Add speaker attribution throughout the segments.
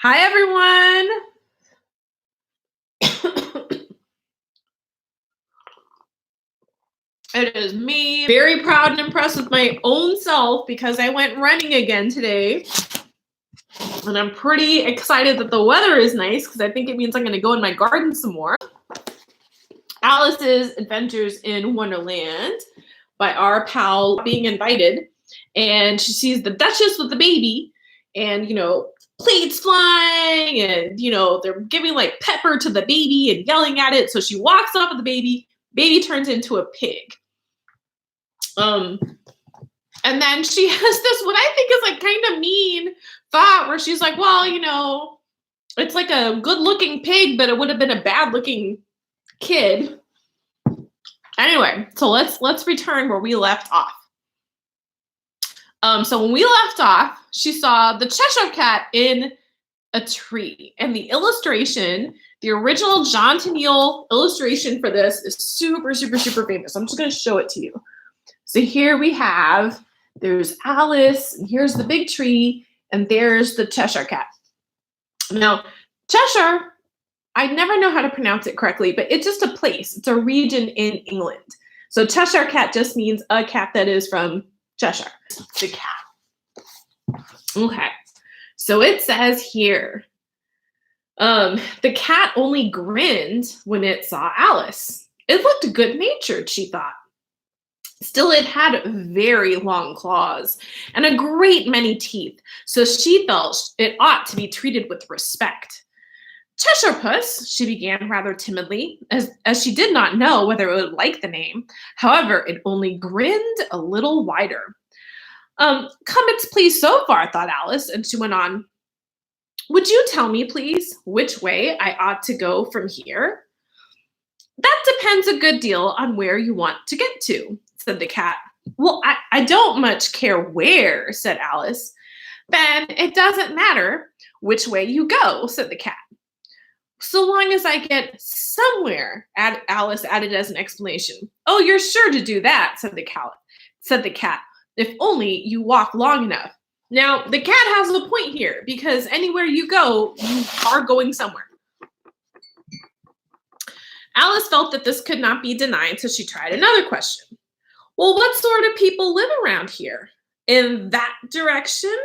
Speaker 1: Hi, everyone. It is me. Very proud and impressed with my own self because I went running again today. And I'm pretty excited that the weather is nice because I think it means I'm going to go in my garden some more. Alice's Adventures in Wonderland by our pal being invited. And she sees the Duchess with the baby and, plates flying and, they're giving like pepper to the baby and yelling at it. So she walks off with the baby. Baby turns into a pig. And then she has this, what I think is like kind of mean thought where she's like, well, it's like a good looking pig, but it would have been a bad looking kid. Anyway, so let's return where we left off. So when we left off, she saw the Cheshire cat in a tree, and the illustration, the original John Tenniel illustration for this is super, super, super famous. I'm just going to show it to you. So here we have, there's Alice, and here's the big tree, and there's the Cheshire cat. Now, Cheshire, I never know how to pronounce it correctly, but it's just a place. It's a region in England. So Cheshire cat just means a cat that is from Cheshire. The cat. Okay. So it says here, the cat only grinned when it saw Alice. It looked good-natured, she thought. Still, it had very long claws and a great many teeth, so she felt it ought to be treated with respect. Cheshire Puss, she began rather timidly, as she did not know whether it would like the name. However, it only grinned a little wider. Come it's please so far, thought Alice, and she went on. Would you tell me, please, which way I ought to go from here? That depends a good deal on where you want to get to, said the cat. Well, I don't much care where, said Alice. Then it doesn't matter which way you go, said the cat. So long as I get somewhere, Alice added as an explanation. Oh, you're sure to do that, said the cat, if only you walk long enough. Now, the cat has a point here, because anywhere you go, you are going somewhere. Alice felt that this could not be denied, so she tried another question. Well, what sort of people live around here? In that direction,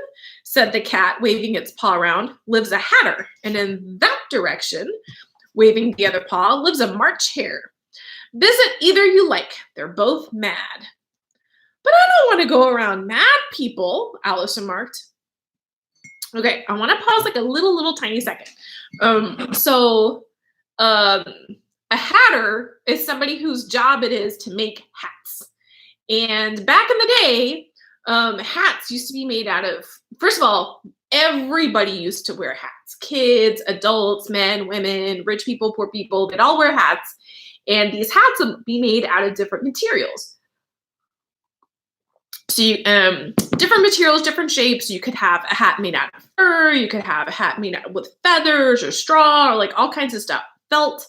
Speaker 1: said the cat, waving its paw around, lives a hatter. And in that direction, waving the other paw, lives a March hare. Visit either you like. They're both mad. But I don't want to go around mad people, Alice remarked. Okay, I want to pause like a little tiny second. A hatter is somebody whose job it is to make hats. And back in the day, hats used to be made out of, first of all, everybody used to wear hats. Kids, adults, men, women, rich people, poor people, they'd all wear hats. And these hats would be made out of different materials. So different materials, different shapes. You could have a hat made out of fur. You could have a hat made out with feathers or straw or like all kinds of stuff. Felt.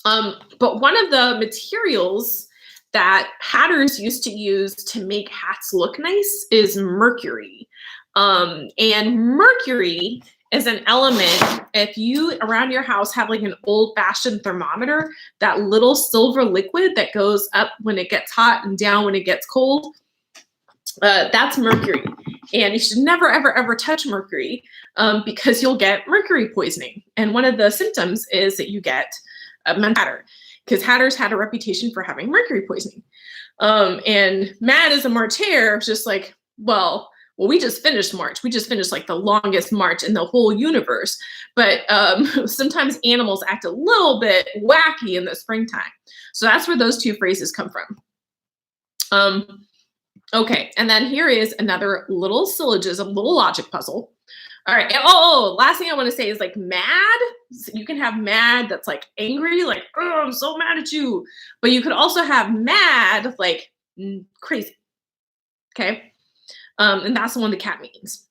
Speaker 1: But one of the materials that hatters used to use to make hats look nice is mercury. And mercury is an element, if you around your house have like an old-fashioned thermometer, that little silver liquid that goes up when it gets hot and down when it gets cold, that's mercury. And you should never, ever, ever touch mercury because you'll get mercury poisoning. And one of the symptoms is that you get a hatter, because hatters had a reputation for having mercury poisoning. And mad as a March hare, just like, well, we just finished March. We just finished like the longest March in the whole universe. But sometimes animals act a little bit wacky in the springtime. So that's where those two phrases come from. Okay, and then here is another little syllogism, little logic puzzle. All right. Last thing I want to say is like mad. You can have mad that's like angry, like, oh, I'm so mad at you. But you could also have mad like crazy. Okay. And that's the one the cat means.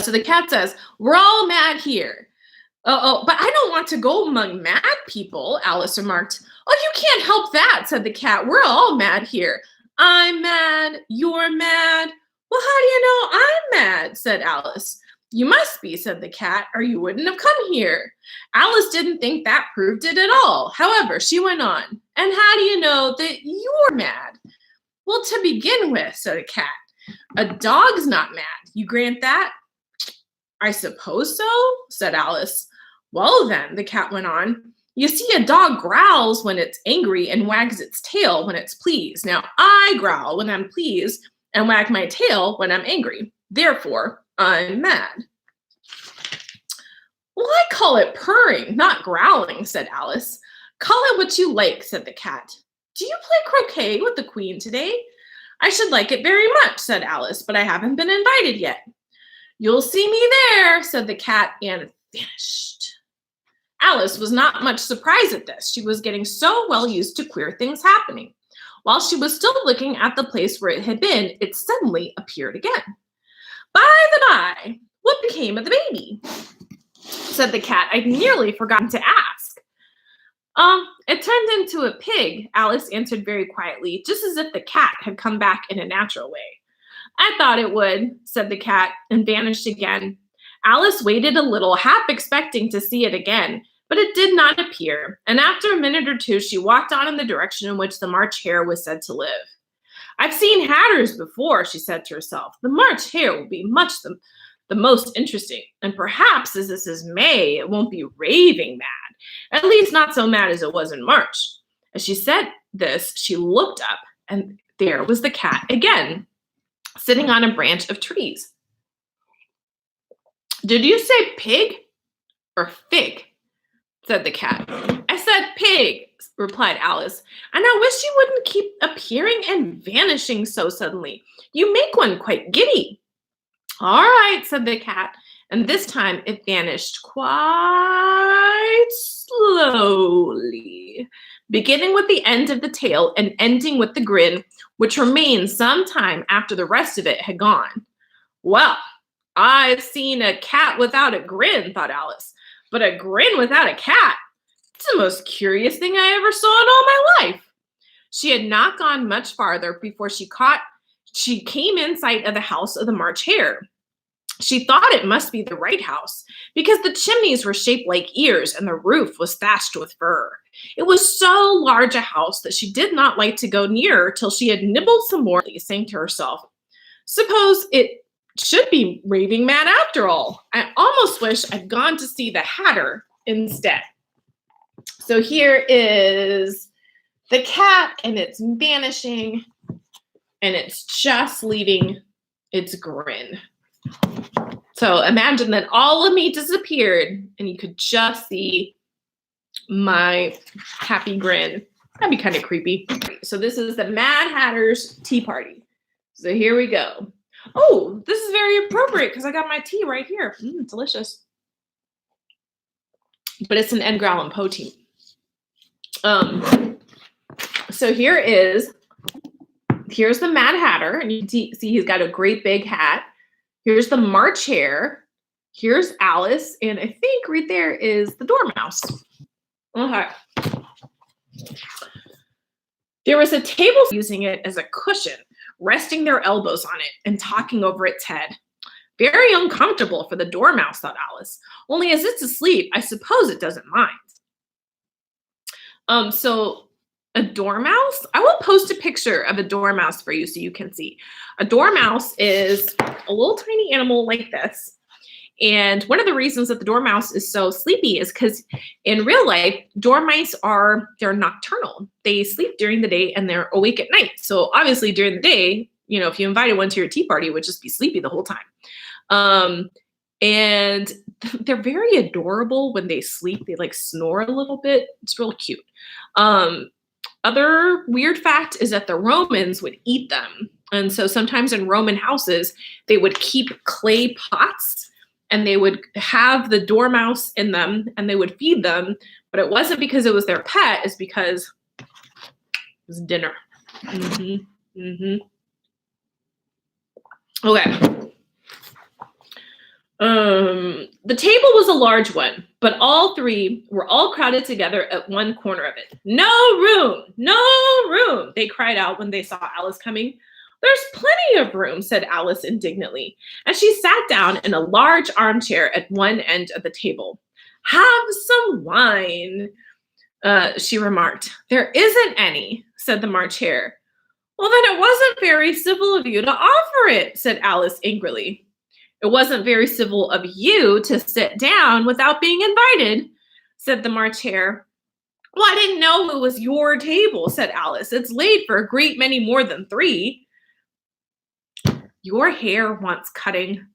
Speaker 1: So the cat says, we're all mad here. But I don't want to go among mad people, Alice remarked. Oh, you can't help that, said the cat. We're all mad here. I'm mad. You're mad. Well, how do you know I'm mad, said Alice. You must be, said the cat, or you wouldn't have come here. Alice didn't think that proved it at all. However, she went on. And how do you know that you're mad? Well, to begin with, said the cat, a dog's not mad. You grant that? I suppose so, said Alice. Well, then, the cat went on, you see, a dog growls when it's angry and wags its tail when it's pleased. Now, I growl when I'm pleased and wag my tail when I'm angry. Therefore, I'm mad. Well, I call it purring, not growling, said Alice. Call it what you like, said the cat. Do you play croquet with the queen today? I should like it very much, said Alice, but I haven't been invited yet. You'll see me there, said the cat, and vanished. Alice was not much surprised at this. She was getting so well used to queer things happening. While she was still looking at the place where it had been, it suddenly appeared again. By the by, what became of the baby? Said the cat. I'd nearly forgotten to ask. It turned into a pig, Alice answered very quietly, just as if the cat had come back in a natural way. I thought it would, said the cat, and vanished again. Alice waited a little, half expecting to see it again, but it did not appear, and after a minute or two, she walked on in the direction in which the March Hare was said to live. I've seen hatters before, she said to herself. The March Hare will be much the most interesting, and perhaps as this is May, it won't be raving mad, at least not so mad as it was in March. As she said this, she looked up, and there was the cat again, sitting on a branch of trees. Did you say pig or fig? Said the cat. I said pig, replied Alice, and I wish you wouldn't keep appearing and vanishing so suddenly. You make one quite giddy. All right, said the cat, and this time it vanished quite slowly, beginning with the end of the tail and ending with the grin, which remained some time after the rest of it had gone. Well, I've seen a cat without a grin, thought Alice, but a grin without a cat? It's the most curious thing I ever saw in all my life. She had not gone much farther before she came in sight of the house of the March Hare. She thought it must be the right house because the chimneys were shaped like ears and the roof was thatched with fur. It was so large a house that she did not like to go nearer till she had nibbled some more, saying to herself, suppose it should be raving mad after all. I almost wish I'd gone to see the Hatter instead. So here is the cat, and it's vanishing, and it's just leaving its grin. So imagine that all of me disappeared, and you could just see my happy grin. That'd be kind of creepy. So this is the Mad Hatter's tea party. So here we go. Oh, this is very appropriate because I got my tea right here. Delicious. But it's an Edgar Allan Poe tea. So here's the Mad Hatter, and you can see he's got a great big hat. Here's the March Hare. Here's Alice, and I think right there is the Dormouse. Okay. There was a table using it as a cushion, resting their elbows on it and talking over its head. Very uncomfortable for the Dormouse, thought Alice. Only as it's asleep, I suppose it doesn't mind. So a dormouse, I will post a picture of a dormouse for you so you can see. A dormouse is a little tiny animal like this. And one of the reasons that the dormouse is so sleepy is because in real life, dormice they're nocturnal. They sleep during the day and they're awake at night. So obviously during the day, if you invited one to your tea party, it would just be sleepy the whole time. And they're very adorable when they sleep. They like snore a little bit. It's real cute. Other weird fact is that the Romans would eat them. And so sometimes in Roman houses, they would keep clay pots and they would have the dormouse in them and they would feed them. But it wasn't because it was their pet, it's because it was dinner. Okay. The table was a large one, but all three were all crowded together at one corner of it. No room, they cried out when they saw Alice coming. There's plenty of room, said Alice indignantly, and she sat down in a large armchair at one end of the table. Have some wine, she remarked. There isn't any, said the March Hare. Well, then it wasn't very civil of you to offer it, said Alice angrily. It wasn't very civil of you to sit down without being invited, said the March Hare. Well, I didn't know it was your table, said Alice. It's laid for a great many more than 3. Your hair wants cutting,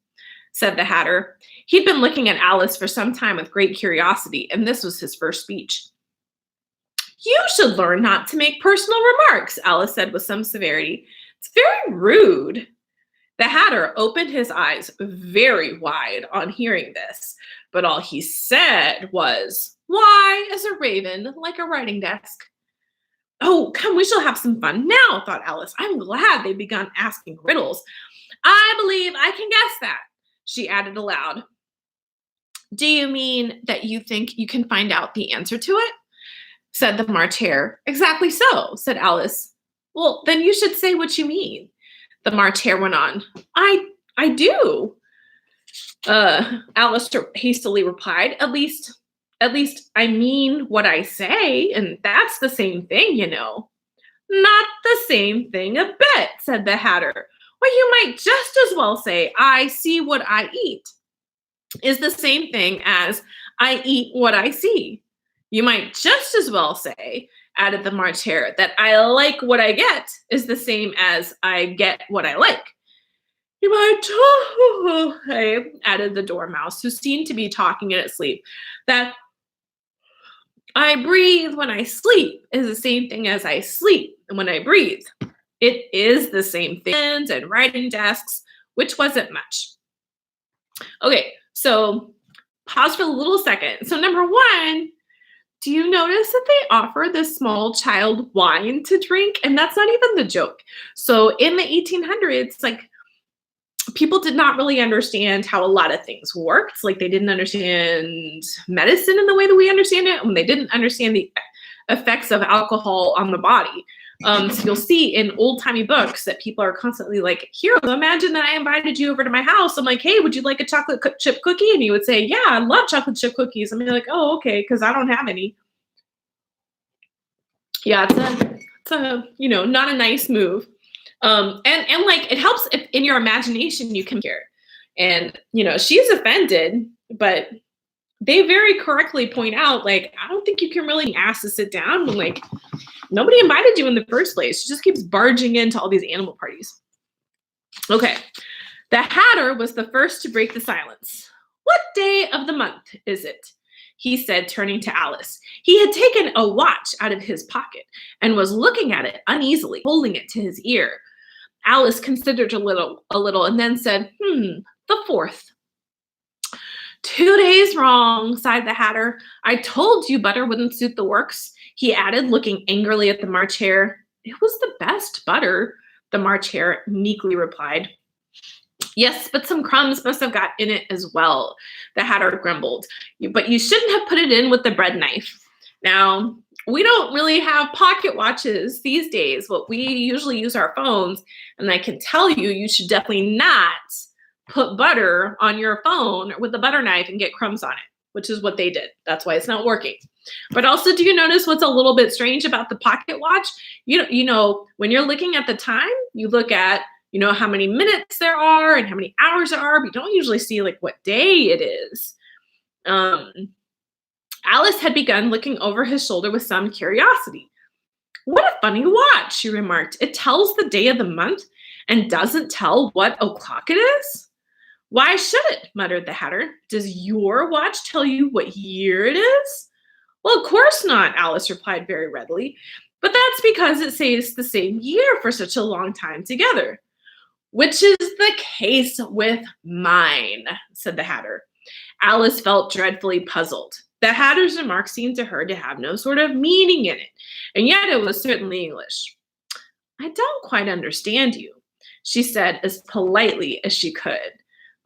Speaker 1: said the Hatter. He'd been looking at Alice for some time with great curiosity, and this was his first speech. You should learn not to make personal remarks, Alice said with some severity. It's very rude. The Hatter opened his eyes very wide on hearing this, but all he said was, why is a raven like a writing desk? Oh, come, we shall have some fun now, thought Alice. I'm glad they've begun asking riddles. I believe I can guess that, she added aloud. Do you mean that you think you can find out the answer to it? Said the March Hare. Exactly so, said Alice. Well, then you should say what you mean. The March Hare went on. I do. Alice hastily replied. At least I mean what I say, and that's the same thing, you know. Not the same thing a bit, said the Hatter. Well, you might just as well say, I see what I eat, is the same thing as I eat what I see. You might just as well say, added the March Hare, that I like what I get is the same as I get what I like. You might say, added the Dormouse, who seemed to be talking in its sleep, that I breathe when I sleep is the same thing as I sleep when I breathe. It is the same thing. And writing desks, which wasn't much. Okay, so pause for a little second. So number 1, do you notice that they offer this small child wine to drink? And that's not even the joke. So in the 1800s, like, people did not really understand how a lot of things worked. Like, they didn't understand medicine in the way that we understand it, and they didn't understand the effects of alcohol on the body. So you'll see in old-timey books that people are constantly like, here, imagine that I invited you over to my house. I'm like, hey, would you like a chocolate chip cookie? And you would say, yeah, I love chocolate chip cookies. I'm like, oh, okay, because I don't have any. Yeah, it's a not a nice move. And like, it helps if in your imagination you can hear. And, she's offended, but they very correctly point out, like, I don't think you can really ask to sit down when, like, nobody invited you in the first place. She just keeps barging into all these animal parties. Okay. The Hatter was the first to break the silence. What day of the month is it? He said, turning to Alice. He had taken a watch out of his pocket and was looking at it uneasily, holding it to his ear. Alice considered a little, and then said, the 4th. 2 days wrong, sighed the Hatter. I told you butter wouldn't suit the works, he added, looking angrily at the March Hare. It was the best butter, the March Hare meekly replied. Yes, but some crumbs must have got in it as well, the Hatter grumbled. But you shouldn't have put it in with the bread knife. Now, we don't really have pocket watches these days, but we usually use our phones, and I can tell you, you should definitely not put butter on your phone with a butter knife and get crumbs on it, which is what they did. That's why it's not working. But also, do you notice what's a little bit strange about the pocket watch? When you're looking at the time, you look at, how many minutes there are and how many hours there are, but you don't usually see like what day it is. Alice had begun looking over his shoulder with some curiosity. What a funny watch, she remarked. It tells the day of the month and doesn't tell what o'clock it is? Why should it? Muttered the Hatter. Does your watch tell you what year it is? Well, of course not, Alice replied very readily. But that's because it says the same year for such a long time together. Which is the case with mine, said the Hatter. Alice felt dreadfully puzzled. The Hatter's remark seemed to her to have no sort of meaning in it, and yet it was certainly English. I don't quite understand you, she said as politely as she could.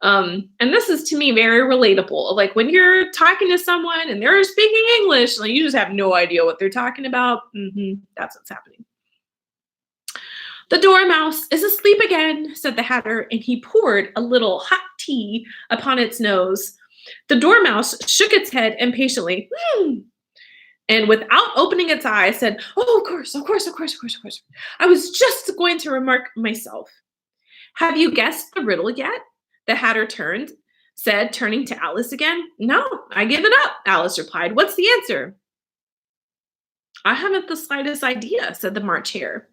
Speaker 1: And this is, to me, very relatable. Like, when you're talking to someone and they're speaking English, like, you just have no idea what they're talking about. That's what's happening. The Dormouse is asleep again, said the Hatter, and he poured a little hot tea upon its nose. The Dormouse shook its head impatiently, and without opening its eyes said, "Oh, of course, of course, of course, of course, of course. I was just going to remark myself." "Have you guessed the riddle yet?" The Hatter said, turning to Alice again. "No, I give it up," Alice replied. "What's the answer?" "I haven't the slightest idea," said the March Hare.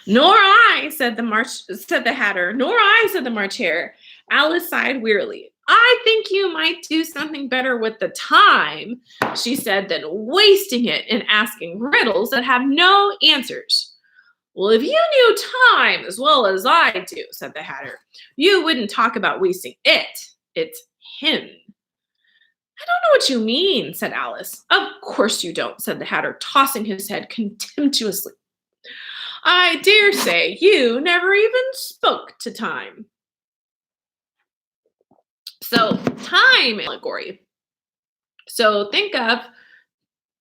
Speaker 1: "Nor I," said the Hatter. "Nor I," said the March Hare. Alice sighed wearily. "I think you might do something better with the time," she said, "than wasting it in asking riddles that have no answers." "Well, if you knew time as well as I do," said the Hatter, "you wouldn't talk about wasting it. It's him." "I don't know what you mean," said Alice. "Of course you don't," said the Hatter, tossing his head contemptuously. "I dare say you never even spoke to time." So, time allegory. So think of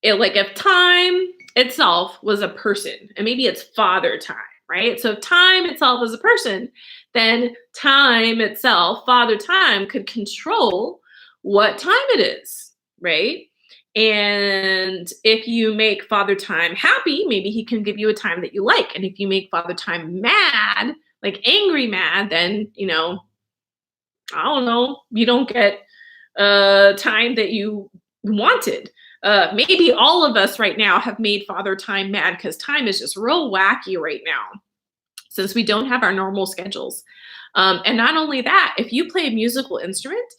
Speaker 1: it like if time itself was a person, and maybe it's father time, right? So if time itself is a person, then time itself, father time, could control what time it is, right? And if you make father time happy, maybe he can give you a time that you like. And if you make father time mad, like angry mad, then, I don't know, you don't get time that you wanted. Maybe all of us right now have made father time mad because time is just real wacky right now since we don't have our normal schedules. And not only that, if you play a musical instrument,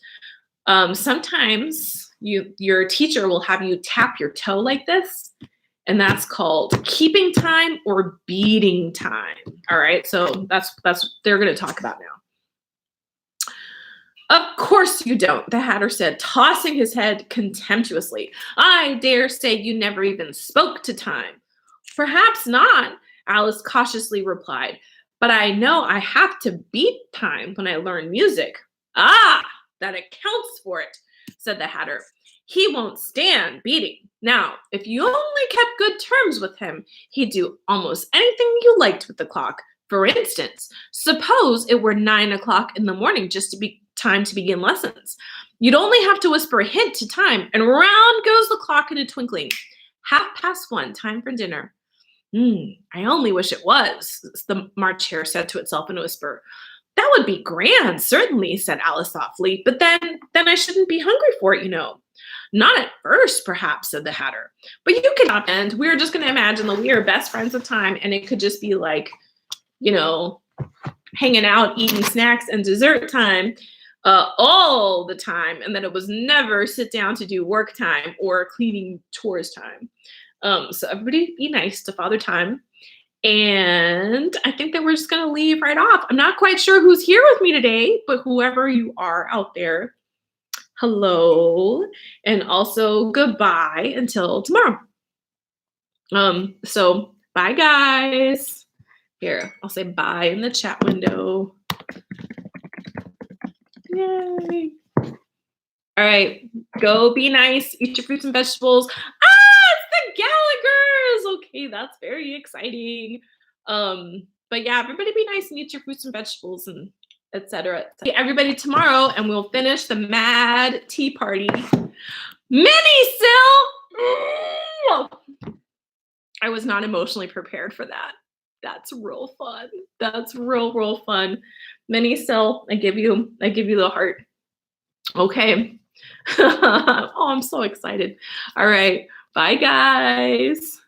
Speaker 1: sometimes your teacher will have you tap your toe like this, and that's called keeping time or beating time. All right, so that's they're going to talk about now. "Of course you don't," the Hatter said, tossing his head contemptuously. "I dare say you never even spoke to time." "Perhaps not," Alice cautiously replied, "but I know I have to beat time when I learn music." "Ah, that accounts for it," said the Hatter. "He won't stand beating. Now, if you only kept good terms with him, he'd do almost anything you liked with the clock. For instance, suppose it were 9 o'clock in the morning just to be time to begin lessons. You'd only have to whisper a hint to time, and round goes the clock in a twinkling. 1:30, time for dinner." "I only wish it was," the March Hare said to itself in a whisper. "That would be grand, certainly," said Alice thoughtfully, "but then I shouldn't be hungry for it, "Not at first, perhaps," said the Hatter. "But you can and we're just going to imagine that we are best friends with time, and it could just be like, hanging out, eating snacks and dessert time all the time, and that it was never sit down to do work time or cleaning chores time." So everybody be nice to Father Time. And I think that we're just going to leave right off. I'm not quite sure who's here with me today, but whoever you are out there, hello, and also goodbye until tomorrow. So bye, guys. Here, I'll say bye in the chat window. Yay. All right, go be nice, eat your fruits and vegetables. It's the Gallaghers. Okay, that's very exciting. But yeah, everybody be nice and eat your fruits and vegetables and etc. See everybody tomorrow, and we'll finish the Mad Tea Party. Mini Sil! I was not emotionally prepared for that. That's real fun. That's real fun. Mini Sil, I give you the heart. Okay. Oh, I'm so excited. All right. Bye, guys.